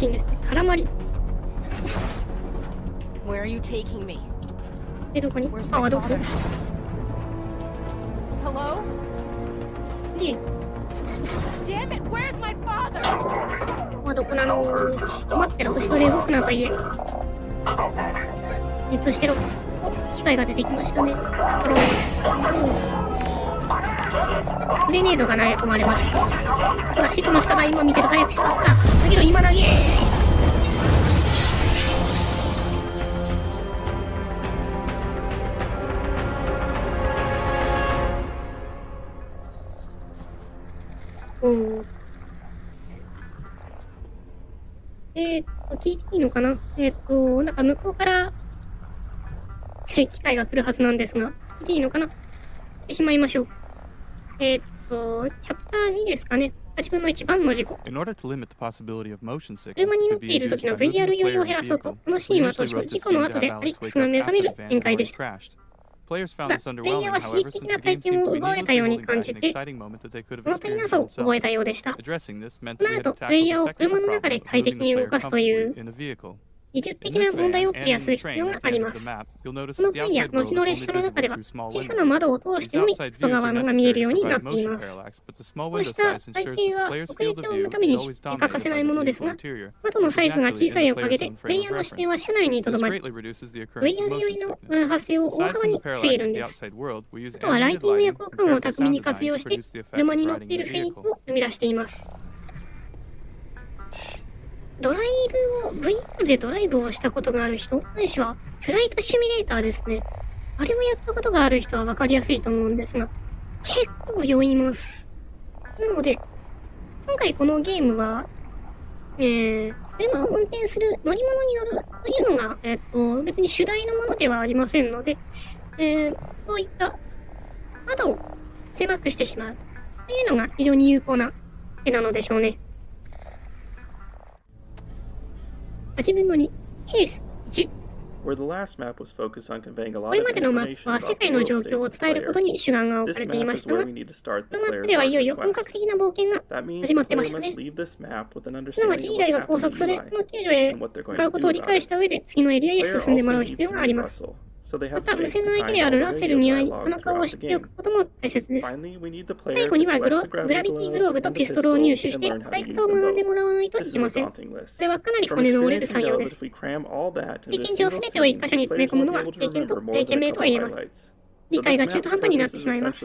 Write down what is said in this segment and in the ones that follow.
シーンですね。絡まり。Where are you taking me? どこに？あ、どこ？ Hello? で、Damn it! Where's my father? どこなの？待ってろ、後ろで動くなと言え。じっとしてろ。お、機械が出てきましたね。グレネードが投げ込まれました。ほら、人の下が今見てる。早くしろ。ほら、投げろ、今投げ。聞いていいのかな？なんか向こうから機械が来るはずなんですが、聞いていいのかな？してしまいましょう。チャプター2ですかね。8分の1番の事故。車に乗っている時の VR 容量を減らそうと、このシーンは当初、事故の後でアリックスが目覚める展開でした。ただ、プレイヤーは刺激的な体験を奪われたように感じて、物足りなさを覚えたようでした。となると、プレイヤーを車の中で快適に動かすという技術的な問題をクリアする必要があります。この分野、後の列車の中では、小さな窓を通してのみ外側が見えるようになっています。こうした背景は、奥行きを生むために欠かせないものですが、窓のサイズが小さいおかげで、プレイヤーの視点は車内にとどまり、VR 酔いの発生を大幅に防げるんです。あとは、ライティングや効果音を巧みに活用して、車に乗っている雰囲気を生み出しています。ドライブを、VR でドライブをしたことがある人、ないしは、フライトシミュレーターですね。あれをやったことがある人は分かりやすいと思うんですが、結構酔います。なので、今回このゲームは、車を運転する乗り物に乗るというのが、別に主題のものではありませんので、こういった窓を狭くしてしまうというのが非常に有効な手なのでしょうね。8分の2、ケース1。これまでのマップは世界の状況を伝えることに主眼が置かれていましたが、このマップではいよいよ本格的な冒険が始まってましたね。すなわち、イーライが拘束され、その救助へ向かうことを理解した上で、次のエリアへ進んでもらう必要があります。また、無線の相手であるラッセルに会い、その顔を知っておくことも大切です。最後にはグラビティグローブとピストルを入手して、使い方を学んでもらわないといけません。これはかなり骨の折れる作業です。経験上全てを一箇所に詰め込むのは経験名とは言えます。理解が中途半端になってしまいます。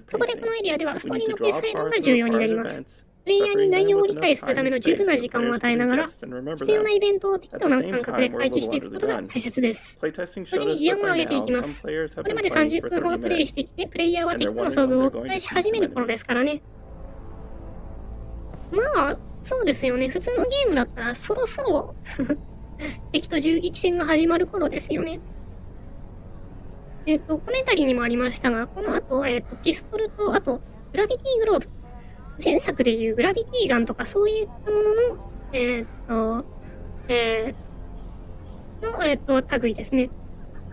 そこでこのエリアではストーリーのペース配分が重要になります。プレイヤーに内容を理解するための十分な時間を与えながら、必要なイベントを適度な感覚で配置していくことが大切です。同時にギアも上げていきます。これまで30分ほどプレイしてきて、プレイヤーは敵との遭遇を期待し始める頃ですからね。まあ、そうですよね。普通のゲームだったらそろそろ敵と銃撃戦が始まる頃ですよね。コメンタリーにもありましたが、この後、ピストルと、あと、グラビティグローブ。前作でいうグラビティガンとかそういったものの、類ですね。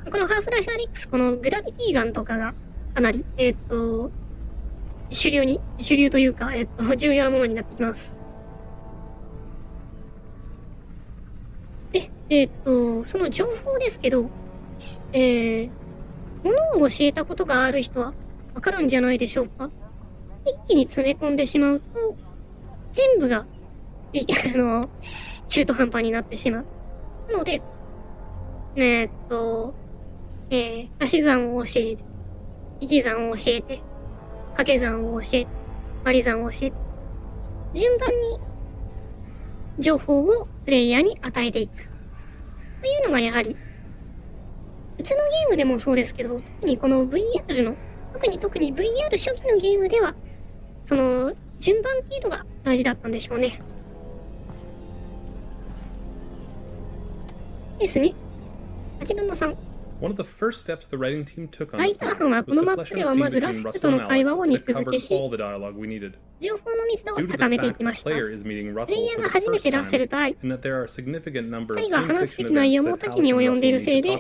このハーフライフアリックス、このグラビティガンとかがかなり、主流というか、重要なものになってきます。で、その情報ですけど、物を教えたことがある人はわかるんじゃないでしょうか。一気に詰め込んでしまうと、全部が、中途半端になってしまう。なので、足し算を教えて、引き算を教えて、掛け算を教えて、割り算を教えて、順番に情報をプレイヤーに与えていく。というのがやはり、普通のゲームでもそうですけど、特にこの VR の、特に VR 初期のゲームでは、その順番っていうのが大事だったんでしょうね。ですね。8分の3。ライター班はこのマップではまずラッセルとの会話を肉付けし、情報の密度を高めていきました。プレイヤーが初めてラッセルと会い、2人が話すべき内容も多岐に及んでいるせいで、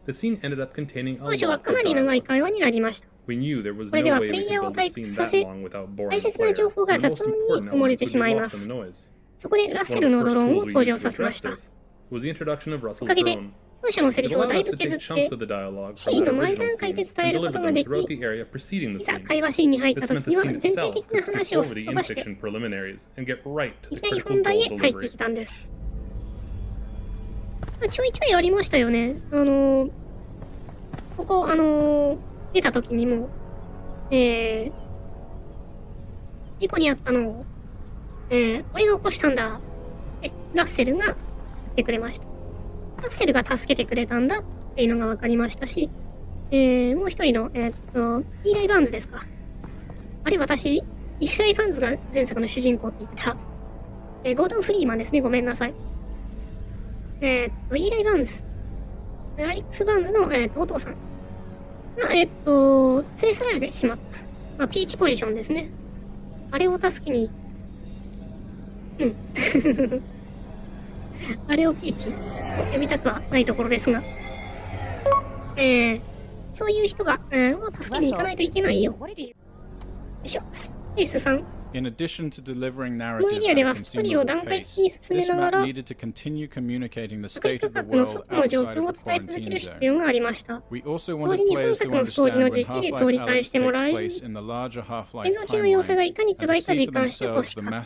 当初はかなり長い会話になりました。これではプレイヤーを退屈させ、大切な情報が雑音に埋もれてしまいます。そこでラッセルのドローンを登場させました。おかげで、当初のセリフをだいぶ削って、シーンの前段階で伝えることができ、いざ会話シーンに入った時には、全体的な話をすっ飛ばして、いきなり本題へ入ってきたんです。ちょいちょいありましたよね。ここ、出た時にも、事故に遭ったのを、俺が起こしたんだ。ラッセルが言ってくれました。ラッセルが助けてくれたんだっていうのが分かりましたし、もう一人の、イーライ・バーンズですか。あれ、私、イーライ・バーンズが前作の主人公って言った。ゴードン・フリーマンですね。ごめんなさい。イーライ・バーンズ。アリックス・バーンズの、お父さんが、連れ去られてしまった。まあ、ピーチポジションですね。あれを助けに、あれをピーチ呼びたくはないところですが、そういう人が、を助けに行かないといけないよ。よいしょ。エースさん。このエリアではストーリーを段階的に進めながら、各人格の外の状況を伝え続ける必要がありました。同時に本作のストーリーの時系列を理解してもらい、映像中の要塞がいかに巨大か実感してほしかった。本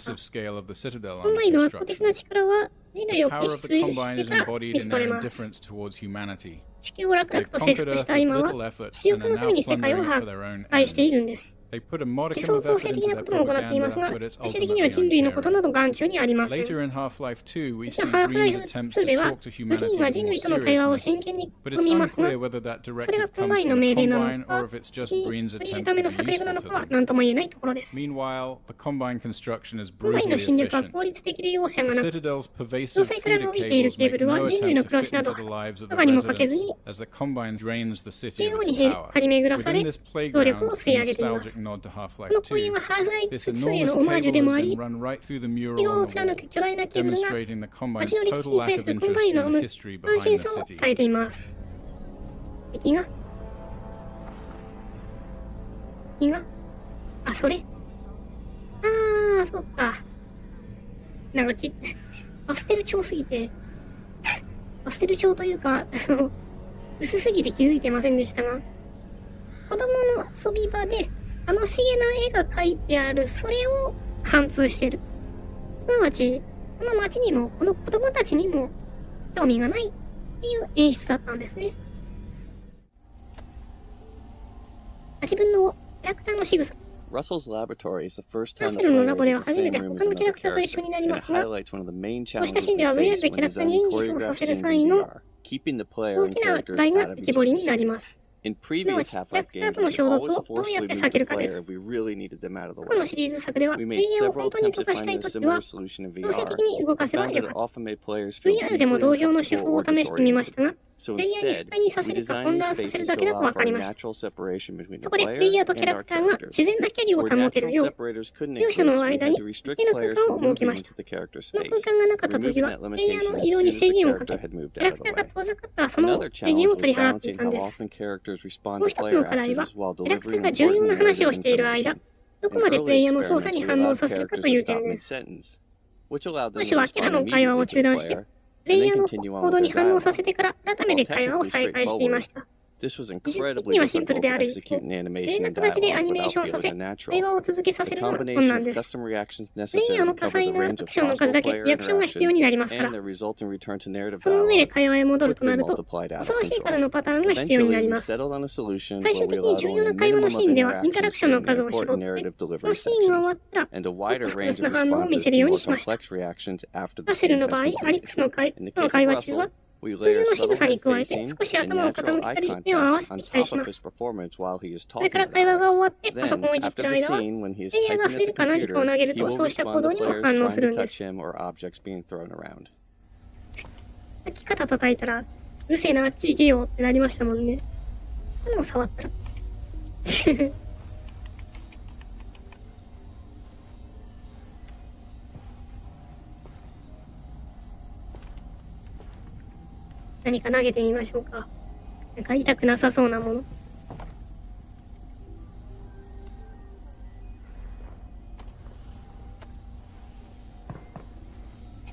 来の圧倒的な力は人類を結成してから見つ取れます。地球を楽々と征服した今は、主翼のために世界を破壊しているんです。思想統制的なことも行っていますが、最終的には人類のことなど眼中にありません。ハーフライフ2では、マリーンが人類との対話を真剣に組みますが、それがコンバインの命令なのか、取り入れための策略なのかは何とも言えないところです。コンバインの侵略は効率的で容赦がなく、要塞から伸びているケーブルは人類の暮らしなど他にもかけずに、中央に張り巡らされ、動力を吸い上げています。この公園はハーフライフ2へのオマージュでもあり、色を貫く巨大なケーブルが街の歴史に対するコンバインの生む安心さを伝えています。敵がそれそっか。なんかパステル調すぎて、パステル調というか、薄すぎて気づいてませんでしたが、子供の遊び場で、あのシゲな絵が描いてある、それを貫通してる。すなわち、この街にも、この子供たちにも、興味がないっていう演出だったんですね。自分のキャラクターの仕草。ラッセルのラボでは初めて他のキャラクターと一緒になりますが、こうしたシーンでは VR でキャラクターに演技をさせる際の大きな課題が浮き彫りになります。すなわち、キャラクターとの衝突をどうやって避けるかです。過去のシリーズ作では、プレイヤーを本当に溶かしたいときは、強制的に動かせばよかった。VR でも同様の手法を試してみましたが、プレイヤーに不快にさせるか混乱させるだけだと分かりました。そこで、プレイヤーとキャラクターが自然な距離を保てるよう、両者の間に一定の空間を設けました。その空間がなかったときは、プレイヤーの移動に制限をかけ、キャラクターが遠ざかったらその制限を取り払っていたんです。もう一つの課題は、キャラクターが重要な話をしている間、どこまでプレイヤーの操作に反応させるかという点です。当初はキャラの会話を中断して、プレイヤーの行動に反応させてから改めて会話を再開していました。技術的にはシンプルである一方、自然な形でアニメーションさせ、会話を続けさせるのが困難です。プレイヤーの多彩なアクションの数だけリアクションが必要になりますから、その上で会話へ戻るとなると、恐ろしい数のパターンが必要になります。最終的に重要な会話のシーンでは、インタラクションの数を絞って、そのシーンが終わったら、もっと複雑な反応を見せるようにしました。ラッセルの場合、アリックスの会話中は、通常の仕草に加えて少し頭を傾けたり目を合わせてきたりします。それから会話が終わってパソコンをいじってる間は、プレイヤーが触れるか何かを投げるとそうした行動にも反応するんです。さっき肩叩いたら、うるせえなあっち行けよってなりましたもんね。何を触ったら何か投げてみましょうか。なんか痛くなさそうなもの。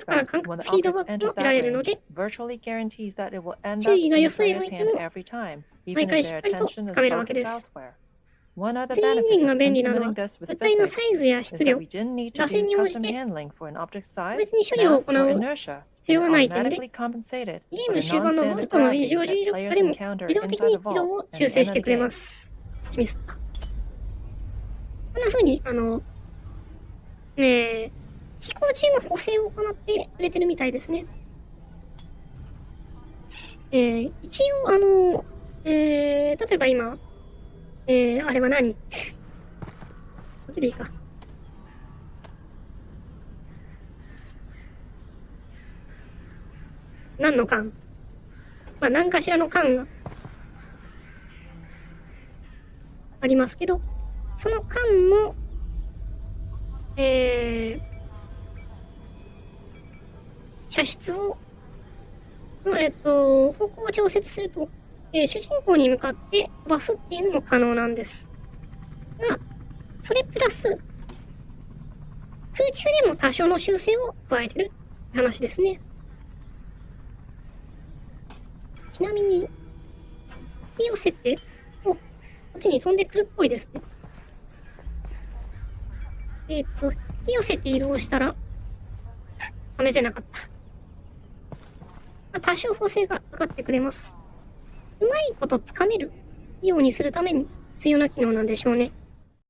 ズから aspect, 感 when 覚 the フィード object バック enters も得 that られるの range, で、 virtually guarantees that it will end 注 up 意が in 予 the 想よ player's り hand も every time, 毎 even if 回しっ their かりと attention つ is かめるわけ focused です。 elsewhere. One other 3 エンジ benefit ンが of 便利なのは、 implementing this with 物体のサ physics イズや is 質 that 量、 we didn't need to 螺旋 do に応じ custom て handling for an object size, 別に処理を mass, 行 or う inertia, 必要 but がない点で、 automatically compensated ゲー for ム the 終盤のボル non-standard トの異 gravity 常重 that 力下 players でも encounter 自動的 inside に the 軌道 vault を at 修 the 正 end し of て the くれま game. す。ミスった。こんな風に、飛行中の補正を行ってくれてるみたいですね。一応、例えば今、あれは何こっちでいいか。何の缶？まあ、何かしらの缶がありますけど、その缶の、射出を、方向を調節すると、主人公に向かって飛ばすっていうのも可能なんですが、それプラス、空中でも多少の修正を加えてるって話ですね。ちなみに、引き寄せて、こっちに飛んでくるっぽいですね。引き寄せて移動したら、試せなかった。多少補正がかかってくれます。うまいことつかめるようにするために必要な機能なんでしょうね。